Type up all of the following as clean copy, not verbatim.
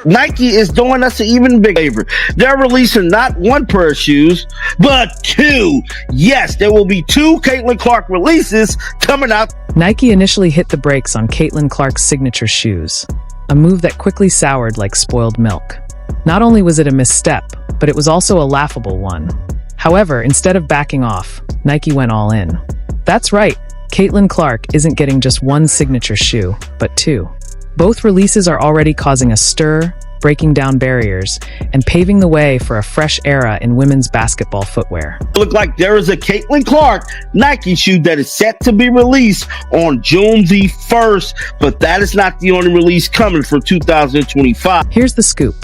Nike is doing us an even bigger favor. They're releasing not one pair of shoes, but two. Yes, there will be two Caitlin Clark releases coming out. Nike initially hit the brakes on Caitlin Clark's signature shoes, a move that quickly soured like spoiled milk. Not only was it a misstep, but it was also a laughable one. However, instead of backing off, Nike went all in. That's right, Caitlin Clark isn't getting just one signature shoe, but two. Both releases are already causing a stir, breaking down barriers, and paving the way for a fresh era in women's basketball footwear. Look like there is a Caitlin Clark Nike shoe that is set to be released on June the 1st, but that is not the only release coming for 2025. Here's the scoop.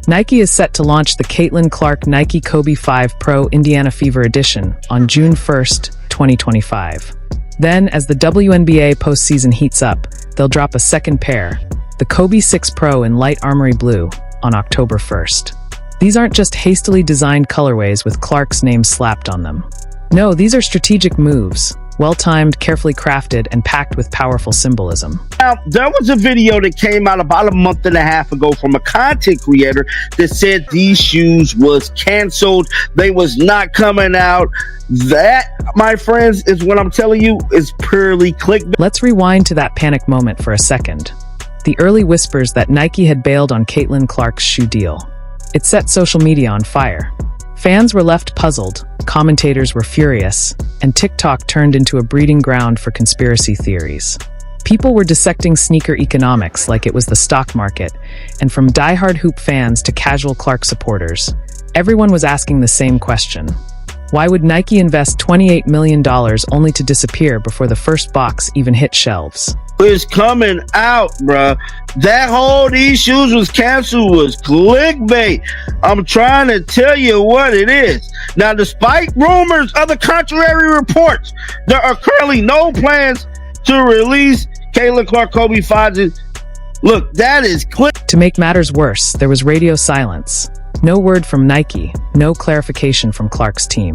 Nike is set to launch the Caitlin Clark Nike Kobe 5 Pro Indiana Fever Edition on June 1st, 2025. Then, as the WNBA postseason heats up, they'll drop a second pair, the Kobe 6 Pro in light armory blue, on October 1st. These aren't just hastily designed colorways with Clark's name slapped on them. No, these are strategic moves, well-timed, carefully crafted, and packed with powerful symbolism. Now, there was a video that came out about a month and a half ago from a content creator that said these shoes was canceled. They was not coming out. That, my friends, is what I'm telling you is purely clickbait. Let's rewind to that panic moment for a second. The early whispers that Nike had bailed on Caitlin Clark's shoe deal. It set social media on fire. Fans were left puzzled, commentators were furious, and TikTok turned into a breeding ground for conspiracy theories. People were dissecting sneaker economics like it was the stock market, and from diehard hoop fans to casual Clark supporters, everyone was asking the same question. Why would Nike invest $28 million only to disappear before the first box even hit shelves? It's coming out, bruh. That whole these shoes was canceled was clickbait. I'm trying to tell you what it is. Now, despite rumors of the contrary reports, there are currently no plans to release Caitlin Clark Kobe 5s. Look, that is click. To make matters worse, there was radio silence. No word from Nike, no clarification from Clark's team.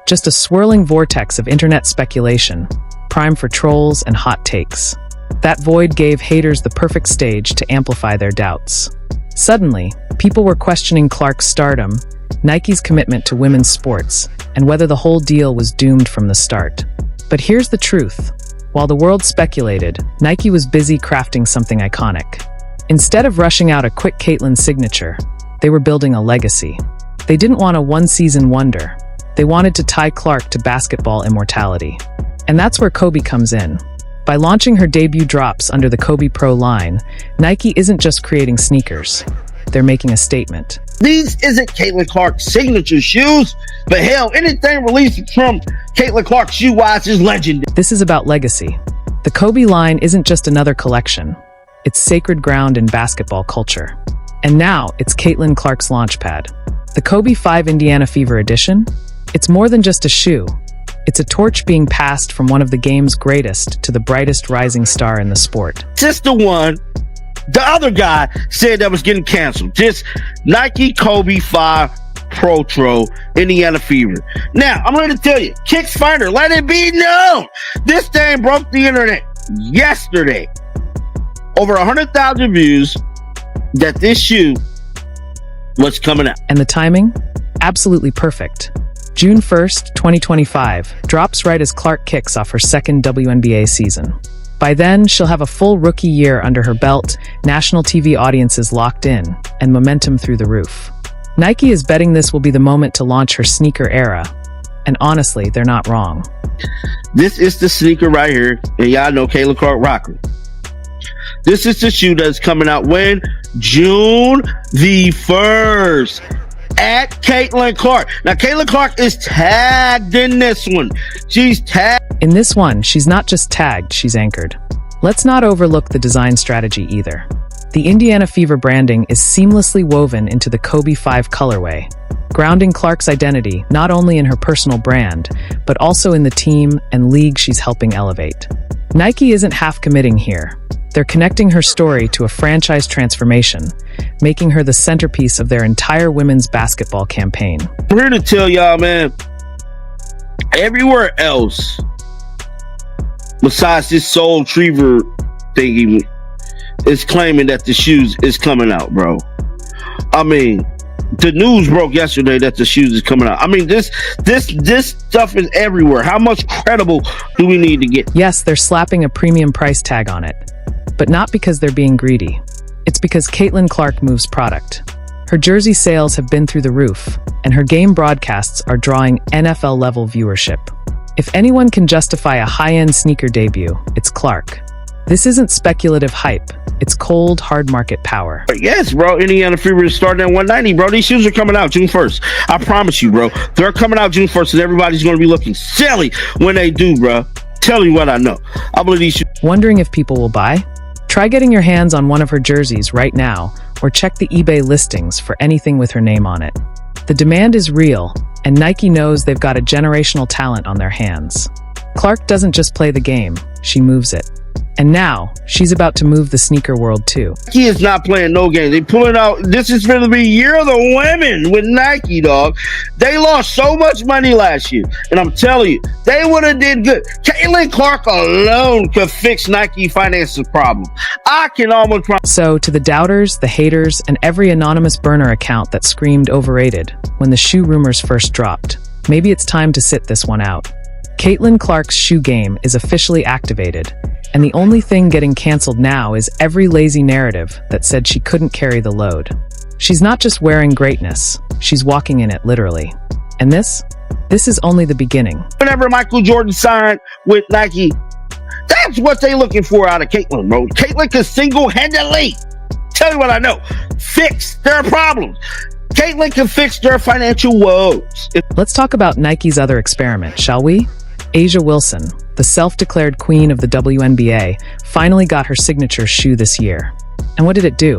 Just a swirling vortex of internet speculation, prime for trolls and hot takes. That void gave haters the perfect stage to amplify their doubts. Suddenly, people were questioning Clark's stardom, Nike's commitment to women's sports, and whether the whole deal was doomed from the start. But here's the truth. While the world speculated, Nike was busy crafting something iconic. Instead of rushing out a quick Caitlin signature, they were building a legacy. They didn't want a one-season wonder. They wanted to tie Clark to basketball immortality. And that's where Kobe comes in. By launching her debut drops under the Kobe Pro line, Nike isn't just creating sneakers. They're making a statement. These isn't Caitlin Clark's signature shoes, but hell, anything released from Caitlin Clark shoe-wise is legendary. This is about legacy. The Kobe line isn't just another collection. It's sacred ground in basketball culture. And now, it's Caitlin Clark's launchpad. The Kobe 5 Indiana Fever Edition? It's more than just a shoe. It's a torch being passed from one of the game's greatest to the brightest rising star in the sport. Just the one, the other guy said that was getting canceled. Just Nike Kobe 5 Pro Indiana Fever. Now, I'm going to tell you, Kicks Finder, let it be known. This thing broke the internet yesterday. Over 100,000 views that this shoe was coming out. And the timing? Absolutely perfect. June 1st, 2025, drops right as Clark kicks off her second WNBA season. By then, she'll have a full rookie year under her belt, national TV audiences locked in, and momentum through the roof. Nike is betting this will be the moment to launch her sneaker era. And honestly, they're not wrong. This is the sneaker right here, and y'all know Caitlin Clark rocker. This is the shoe that's coming out when? June the 1st. At Caitlin Clark. Now, Caitlin Clark is tagged in this one. She's tagged. In this one, she's not just tagged, she's anchored. Let's not overlook the design strategy either. The Indiana Fever branding is seamlessly woven into the Kobe 5 colorway, grounding Clark's identity not only in her personal brand, but also in the team and league she's helping elevate. Nike isn't half committing here. They're connecting her story to a franchise transformation, making her the centerpiece of their entire women's basketball campaign. I'm here to tell y'all, man, everywhere else, besides this Soul Retriever thingy, is claiming that the shoes is coming out, bro. I mean, the news broke yesterday that the shoes is coming out. I mean, this stuff is everywhere. How much credible do we need to get? Yes, they're slapping a premium price tag on it, but not because they're being greedy. It's because Caitlin Clark moves product. Her jersey sales have been through the roof, and her game broadcasts are drawing NFL-level viewership. If anyone can justify a high-end sneaker debut, it's Clark. This isn't speculative hype. It's cold, hard market power. Yes, bro. Indiana Fever is starting at 190, bro. These shoes are coming out June 1st. I promise you, bro. They're coming out June 1st, and everybody's going to be looking silly when they do, bro. Tell you what I know. I believe these shoes. Wondering if people will buy? Try getting your hands on one of her jerseys right now, or check the eBay listings for anything with her name on it. The demand is real, and Nike knows they've got a generational talent on their hands. Clark doesn't just play the game, she moves it. And now, she's about to move the sneaker world too. Nike is not playing no games. They pulling out. This is going to be year of the women with Nike, dog. They lost so much money last year, and I'm telling you, they would have did good. Caitlin Clark alone could fix Nike finances problem. I can almost. So, to the doubters, the haters, and every anonymous burner account that screamed overrated when the shoe rumors first dropped, maybe it's time to sit this one out. Caitlin Clark's shoe game is officially activated, and the only thing getting canceled now is every lazy narrative that said she couldn't carry the load. She's not just wearing greatness, she's walking in it literally. And this is only the beginning. Whenever Michael Jordan signed with Nike, that's what they looking for out of Caitlin, bro. Caitlin can single-handedly, tell you what I know, fix their problems. Caitlin can fix their financial woes. Let's talk about Nike's other experiment, shall we? A'ja Wilson, the self-declared queen of the WNBA, finally got her signature shoe this year. And what did it do?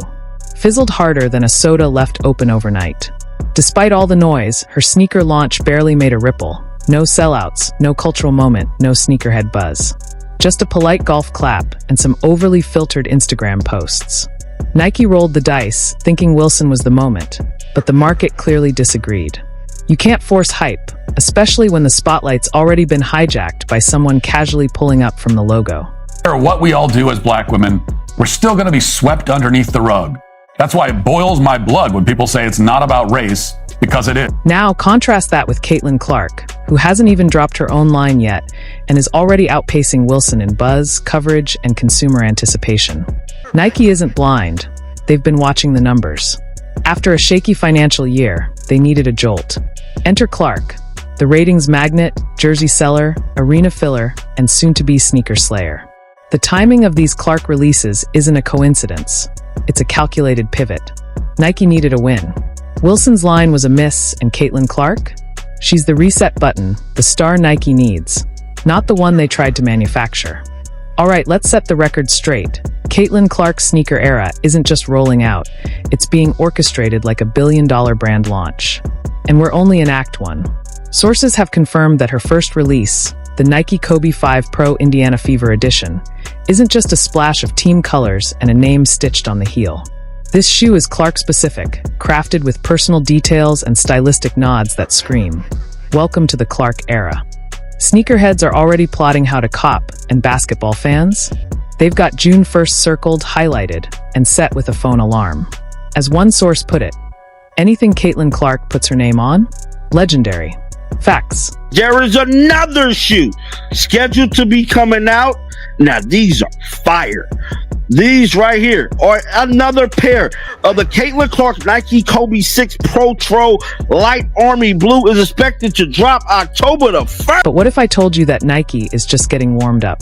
Fizzled harder than a soda left open overnight. Despite all the noise, her sneaker launch barely made a ripple. No sellouts, no cultural moment, no sneakerhead buzz. Just a polite golf clap and some overly filtered Instagram posts. Nike rolled the dice, thinking Wilson was the moment, but the market clearly disagreed. You can't force hype, especially when the spotlight's already been hijacked by someone casually pulling up from the logo. No matter what we all do as black women, we're still going to be swept underneath the rug. That's why it boils my blood when people say it's not about race, because it is. Now, contrast that with Caitlin Clark, who hasn't even dropped her own line yet and is already outpacing Wilson in buzz, coverage, and consumer anticipation. Nike isn't blind. They've been watching the numbers. After a shaky financial year, they needed a jolt. Enter Clark, the ratings magnet, jersey seller, arena filler, and soon-to-be sneaker slayer. The timing of these Clark releases isn't a coincidence. It's a calculated pivot. Nike needed a win. Wilson's line was a miss, and Caitlin Clark? She's the reset button, the star Nike needs, not the one they tried to manufacture. All right, let's set the record straight. Caitlin Clark's sneaker era isn't just rolling out, it's being orchestrated like a billion-dollar brand launch. And we're only in Act 1. Sources have confirmed that her first release, the Nike Kobe 5 Pro Indiana Fever Edition, isn't just a splash of team colors and a name stitched on the heel. This shoe is Clark-specific, crafted with personal details and stylistic nods that scream, "Welcome to the Clark era." Sneakerheads are already plotting how to cop, and basketball fans? They've got June 1st circled, highlighted, and set with a phone alarm. As one source put it, anything Caitlin Clark puts her name on? Legendary. Facts. There is another shoe scheduled to be coming out. Now, these are fire. These right here are another pair of the Caitlin Clark Nike Kobe 6 Pro Tro Light Army Blue is expected to drop October the 1st. But what if I told you that Nike is just getting warmed up?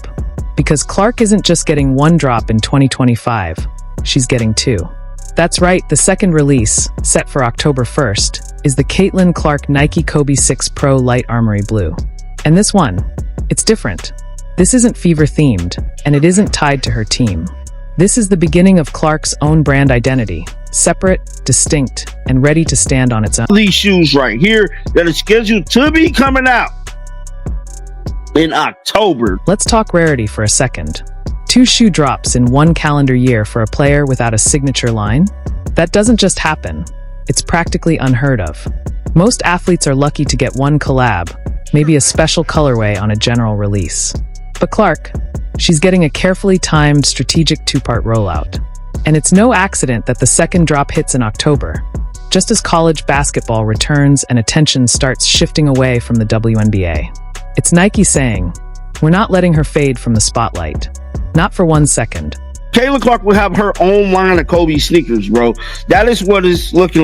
Because Clark isn't just getting one drop in 2025, she's getting two. That's right, the second release, set for October 1st, is the Caitlin Clark Nike Kobe 6 Pro Light Armory Blue. And this one, it's different. This isn't fever-themed, and it isn't tied to her team. This is the beginning of Clark's own brand identity, separate, distinct, and ready to stand on its own. These shoes right here that are scheduled to be coming out in October. Let's talk rarity for a second. 2 shoe drops in 1 calendar year for a player without a signature line? That doesn't just happen. It's practically unheard of. Most athletes are lucky to get one collab, maybe a special colorway on a general release. But Clark, She's getting a carefully timed, strategic two-part rollout. And it's no accident that the second drop hits in October, just as college basketball returns and attention starts shifting away from the WNBA. It's Nike saying, we're not letting her fade from the spotlight. Not for 1 second. Caitlin Clark will have her own line of Kobe sneakers, bro. That is what it's looking like.